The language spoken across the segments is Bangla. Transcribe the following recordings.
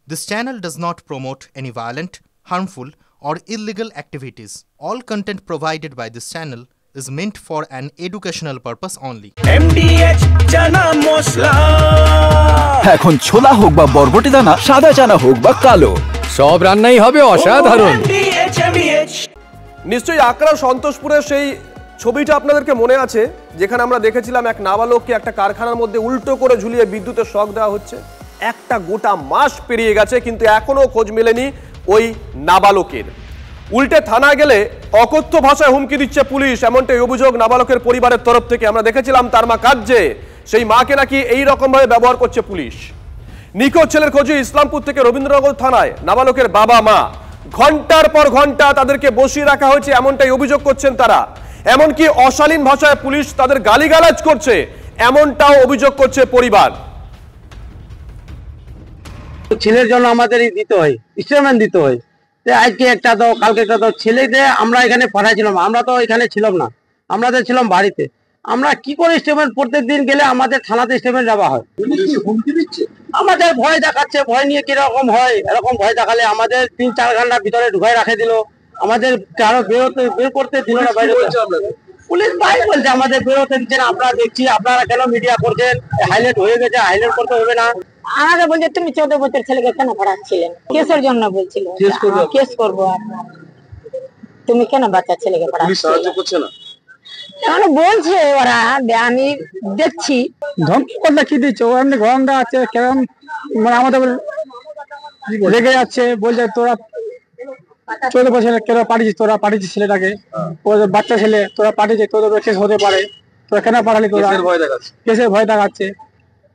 This channel does not promote any violent, harmful, or illegal activities. All content provided by this channel is meant for an educational purpose only. MDH chana masala এখন ছোলা হোক বা বরবটি দানা, সাদা চানা হোক বা কালো, সব রান্নাই হবে অসাধারণ। নিশ্চয়ই আকরা সন্তোষপুরের সেই ছবিটা আপনাদেরকে মনে আছে, যেখানে আমরা দেখেছিলাম এক নাবালককে একটা কারখানার মধ্যে উল্টো করে ঝুলিয়ে বিদ্যুতের শক দেওয়া হচ্ছে। একটা গোটা মাস পেরিয়ে গেছে, কিন্তু এখনো খোঁজ মেলেনি ওই নাবালকের। উল্টে থানায় গেলে অকথ্য ভাষায় হুমকি দিচ্ছে পুলিশ, এমনটাই অভিযোগ নাবালকের পরিবারের তরফ থেকে। আমরা দেখেছিলাম তার মা কাঁদছে, সেই মাকে নাকি এই রকম ভাবে ব্যবহার করছে পুলিশ। নিখোঁজ ছেলের খোঁজে ইসলামপুর থেকে রবীন্দ্রনগর থানায় নাবালকের বাবা মা ঘন্টার পর ঘন্টা তাদেরকে বসিয়ে রাখা হয়েছে, এমনটাই অভিযোগ করছেন তারা। এমনকি অশালীন ভাষায় পুলিশ তাদের গালিগালাজ করছে, এমনটাও অভিযোগ করছে পরিবার। ছেলের জন্য আমাদের দিতে হয়, স্টেটমেন্ট দিতে হয়, আজকে একটা দাও কালকে একটা দাও। ছেলেকে আমরা এখানে পাঠাইছিলাম, আমরা তো এখানে ছিলাম না, আমাদের ছিলাম বাড়িতে। আমরা কি করে স্টেটমেন্ট প্রত্যেক দিন গেলে আমাদের থানাতে স্টেটমেন্ট দেওয়া হয়। আমাদের ভয় দেখাচ্ছে, ভয় নিয়ে কিরকম হয়, এরকম ভয় দেখালে আমাদের 3-4 ঘন্টা ভিতরে ঢুকাই রাখে দিল, আমাদের কারো বের করতে দিল না। বাইরে পুলিশ ভাই বলছে আমাদের বেরোতে দিচ্ছে না। আপনারা দেখছি, আপনারা কেন মিডিয়া করছেন, হাইলাইট হয়ে গেছে, হাইলাইট করতে হবে না। আমাকে বলছে তুমি 14 বছর ছেলেকে কেন পড়াচ্ছিলেন, কেসের জন্য বলছিল, কেস করবো আপনার, তুমি কেন বাচ্চা ছেলেকে পড়াচ্ছিলে মানে বলছে ওরা। আমি দেখছি ধমকি করলে কি দিচ্ছে, ও এমনি গরমটা আছে কেমন মানে আমাদের রেগে যাচ্ছে, বলছে তোরা 14 বছর কেন পাঠিয়েছিস, তোরা পাঠিয়েছিস ছেলেটাকে, ওদের বাচ্চা ছেলে, তোরা পাঠিয়েছিস, তোদের কেস হতে পারে, তোরা কেন পাঠালি, তোরা কেসের ভয় দেখাচ্ছে,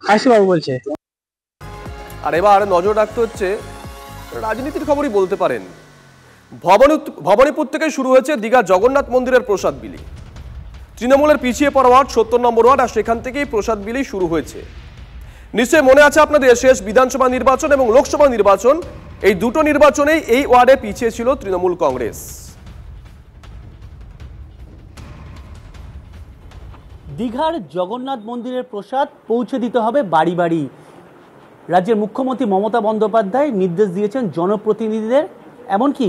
কাশিবাবু বলছে। আর এবার নজর রাখতে হচ্ছে রাজনীতির খবরই বলতে পারেন। ভবানীপুর থেকে শুরু হয়েছে দীঘা জগন্নাথ মন্দিরের প্রসাদ বিলি। তৃণমূলের পিছিয়ে পড়া ওয়ার্ড 70 নম্বর ওয়ার্ড, আর সেখান থেকেই প্রসাদ বিলি শুরু হয়েছে। নিশ্চয়ই মনে আছে আপনাদের, শেষ বিধানসভা নির্বাচন এবং লোকসভা নির্বাচন, এই দুটো নির্বাচনেই এই ওয়ার্ডে পিছিয়ে ছিল তৃণমূল কংগ্রেস। দীঘার জগন্নাথ মন্দিরের প্রসাদ পৌঁছে দিতে হবে বাড়ি বাড়ি। রাজ্যের মুখ্যমন্ত্রী মমতা বন্দ্যোপাধ্যায় নির্দেশ দিয়েছেন জনপ্রতিনিধিদের, এমনকি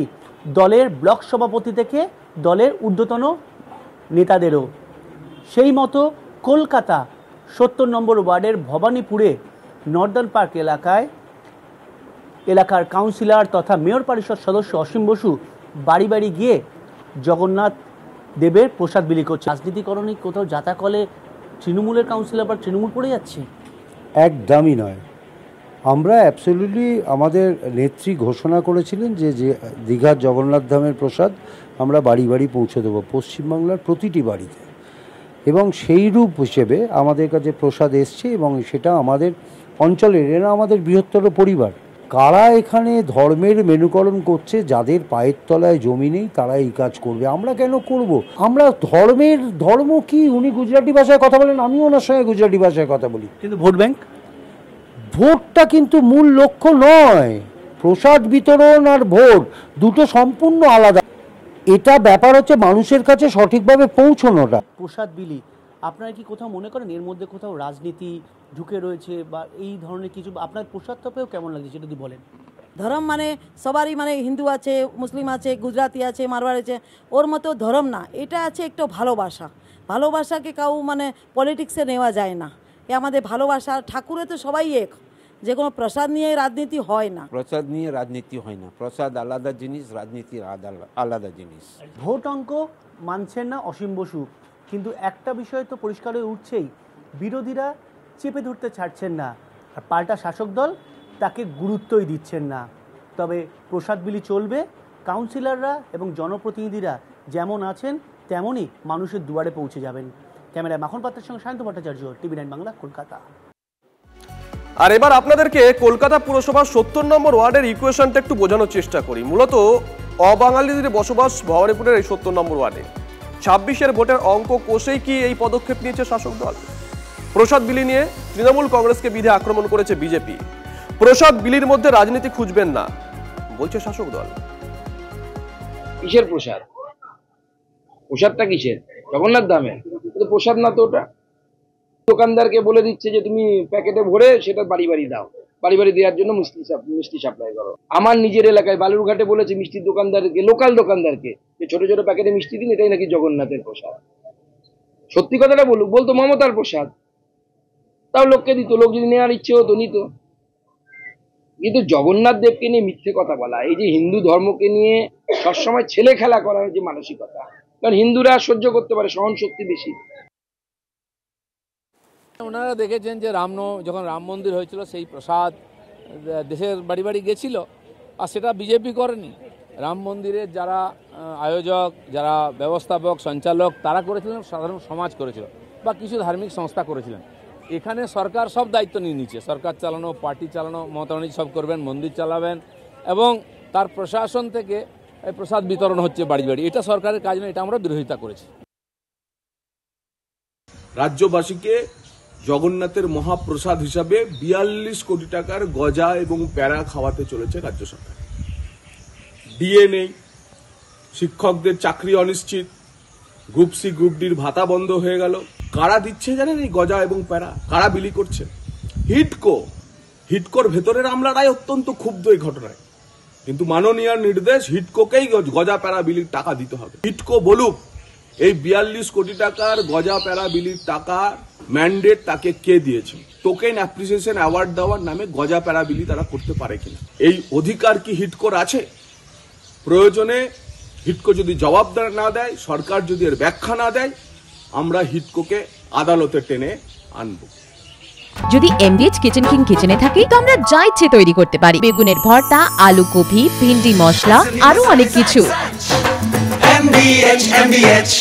দলের ব্লক সভাপতি থেকে দলের ঊর্ধ্বতন নেতাদেরও। সেই মতো কলকাতা 70 নম্বর ওয়ার্ডের ভবানীপুরে নর্দার্ন পার্ক এলাকার কাউন্সিলর তথা মেয়র পরিষদ সদস্য অসীম বসু বাড়ি বাড়ি গিয়ে জগন্নাথ দেবের প্রসাদ বিলি করছে। রাজনীতিকরণে কোথাও যাতাকলে তৃণমূলের কাউন্সিলর বা তৃণমূল পড়ে যাচ্ছে? একদমই নয়। আমরা অ্যাবসলিউটলি আমাদের নেত্রী ঘোষণা করেছিলেন যে দীঘার জগন্নাথ ধামের প্রসাদ আমরা বাড়ি বাড়ি পৌঁছে দেবো, পশ্চিমবাংলার প্রতিটি বাড়িতে, এবং সেই রূপ হিসেবে আমাদের কাছে প্রসাদ এসছে, এবং সেটা আমাদের অঞ্চলের, এরা আমাদের বৃহত্তর পরিবার। কারা এখানে ধর্মের মেনুকরণ করছে, যাদের পায়ের তলায় জমি নেই তারা এই কাজ করবে, আমরা কেন করব? আমরা ধর্ম কি, উনি গুজরাটি ভাষায় কথা বলেন, আমিও ওনার সঙ্গে গুজরাটি ভাষায় কথা বলি, কিন্তু ভোট ব্যাংক, ভোটটা কিন্তু মূল লক্ষ্য নয়। প্রসাদ বিতরণ আর ভোট দুটো সম্পূর্ণ আলাদা। এটা ব্যাপার হচ্ছে মানুষের কাছে সঠিকভাবে পৌঁছানোটা। প্রসাদ বিলি আপনারা কি কোথাও মনে করেন এর মধ্যে কোথাও রাজনীতি ঢুকে রয়েছে বা এই ধরনের কিছু? আপনার প্রসাদ তপেও কেমন লাগছে সেটা যদি বলেন। ধর্ম মানে সবারই, মানে হিন্দু আছে, মুসলিম আছে, গুজরাটি আছে, মারওয়াড়ি আছে, ওর মতো ধর্ম না, এটা আছে একটু ভালোবাসা। ভালোবাসাকে কাউ মানে পলিটিক্সে নেওয়া যায় না, এ আমাদের ভালোবাসা। ঠাকুরে তো সবাই এক, যে কোনো প্রসাদ নিয়ে রাজনীতি হয় না। প্রসাদ নিয়ে রাজনীতি হয় না, প্রসাদ আলাদা জিনিস, রাজনীতি আলাদা জিনিস। ভোট অঙ্ক মানছেন না অসীম বসু, কিন্তু একটা বিষয় তো পরিষ্কার হয়ে উঠছেই, বিরোধীরা চেপে ধরতে ছাড়ছেন না, আর পাল্টা শাসক দল তাকে গুরুত্বই দিচ্ছেন না। তবে প্রসাদ বিলি চলবে, কাউন্সিলররা এবং জনপ্রতিনিধিরা যেমন আছেন তেমনই মানুষের দুয়ারে পৌঁছে যাবেন। ক্যামেরায় মাখন পাত্রের সঙ্গে সায়ন্ত ভট্টাচার্য, TV9 বাংলা, কলকাতা। আর এবার আপনাদেরকে কলকাতা পুরসভার 70 নম্বর ওয়ার্ডের ইকুয়েশনটা একটু বোঝানোর চেষ্টা করি। মূলত অবাঙালিদের বসবাস ভবানীপুরের এই 70 নম্বর ওয়ার্ডে 26-এর ভোটের অঙ্ক কষেই কি এই পদক্ষেপ নিয়েছে শাসক দল? প্রসাদ বিলি নিয়ে তৃণমূল কংগ্রেসকে বিধে আক্রমণ করেছে বিজেপি। প্রসাদ বিলির মধ্যে রাজনীতি খুঁজবেন না বলছে শাসক দল। কিসের প্রসাদ? প্রসাদটা কিসের? জগন্নাথ ধামের প্রসাদ না তো ওটা। দোকানদারকে বলে দিচ্ছে যে তুমি প্যাকেটে ভরে সেটা বাড়ি বাড়ি দাও, বাড়ি বাড়ি দেওয়ার জন্য মিষ্টি সাপ্লাই করো। আমার নিজের এলাকায় বালুরঘাটে বলেছে মিষ্টির দোকানদারকে, লোকাল দোকানদারকে, যে ছোট ছোট প্যাকেটে মিষ্টি দিন, এটাই নাকি জগন্নাথের প্রসাদ। সত্যি কথাটা বলতো মমতার প্রসাদ, তাও লোককে দিত, লোক যদি নেওয়ার ইচ্ছে হতো নিত। কিন্তু জগন্নাথ দেবকে নিয়ে মিথ্যে কথা বলা, এই যে হিন্দু ধর্মকে নিয়ে সবসময় ছেলে খেলা করার যে মানসিকতা, কারণ হিন্দুরা সহ্য করতে পারে, সহন শক্তি বেশি। ওনারা দেখেছেন যে যখন রাম মন্দির হয়েছিল সেই প্রসাদ দেশের বাড়ি বাড়ি গেছিল, আর সেটা বিজেপি করেনি। রাম মন্দিরের যারা আয়োজক, যারা ব্যবস্থাপক, সঞ্চালক, তারা করেছিলেন, সাধারণ সমাজ করেছিল বা কিছু ধার্মিক সংস্থা করেছিলেন। এখানে সরকার সব দায়িত্ব নিয়ে নিচ্ছে, সরকার চালানো, পার্টি চালানো, মমতা ব্যানার্জি সব করবেন, মন্দির চালাবেন, এবং তার প্রশাসন থেকে প্রসাদ বিতরণ হচ্ছে বাড়ি বাড়ি। এটা সরকারের কাজ নয়, এটা আমরা বিরোধিতা করেছি। রাজ্যবাসীকে জগন্নাথের মহাপ্রসাদ হিসাবে 42 কোটি টাকার গজা এবং প্যারা খাওয়াতে চলেছে রাজ্য সরকার। ডিএ নেই, শিক্ষকদের চাকরি অনিশ্চিত, গ্রুপ সি গ্রুপ ডির ভাতা বন্ধ হয়ে গেল। কারা দিচ্ছে জানেন এই গজা এবং প্যারা? কারা বিলি করছে? হিডকোর ভেতরের আমলারাই অত্যন্ত ক্ষুব্ধ এই ঘটনায়। কিন্তু মাননীয় নির্দেশ, হিডকোকেই গজা প্যারা বিলির টাকা দিতে হবে। হিডকো বলুক এই 42 কোটি টাকার গজা প্যারা বিলির টাকা ম্যান্ডেট তাকে কে দিয়েছে। টোকেন অ্যাপ্রিসিয়েশন অ্যাওয়ার্ড দেওয়ার নামে গজা প্যারা বিলি তারা করতে পারে কিনা, এই অধিকার কি হিডকোর আছে? প্রয়োজনে হিডকো যদি জবাব না দেয়, সরকার যদি এর ব্যাখ্যা না দেয়, আমরা হিডকোকে আদালতে টেনে আনবো। যদি এমডিএইচ কিচেন কিং কিচেনে থাকে তো আমরা যা ইচ্ছে তৈরি করতে পারি। বেগুনের ভর্তা, আলু কপি, ভিন্ডি মশলা, আরো অনেক কিছু। MBH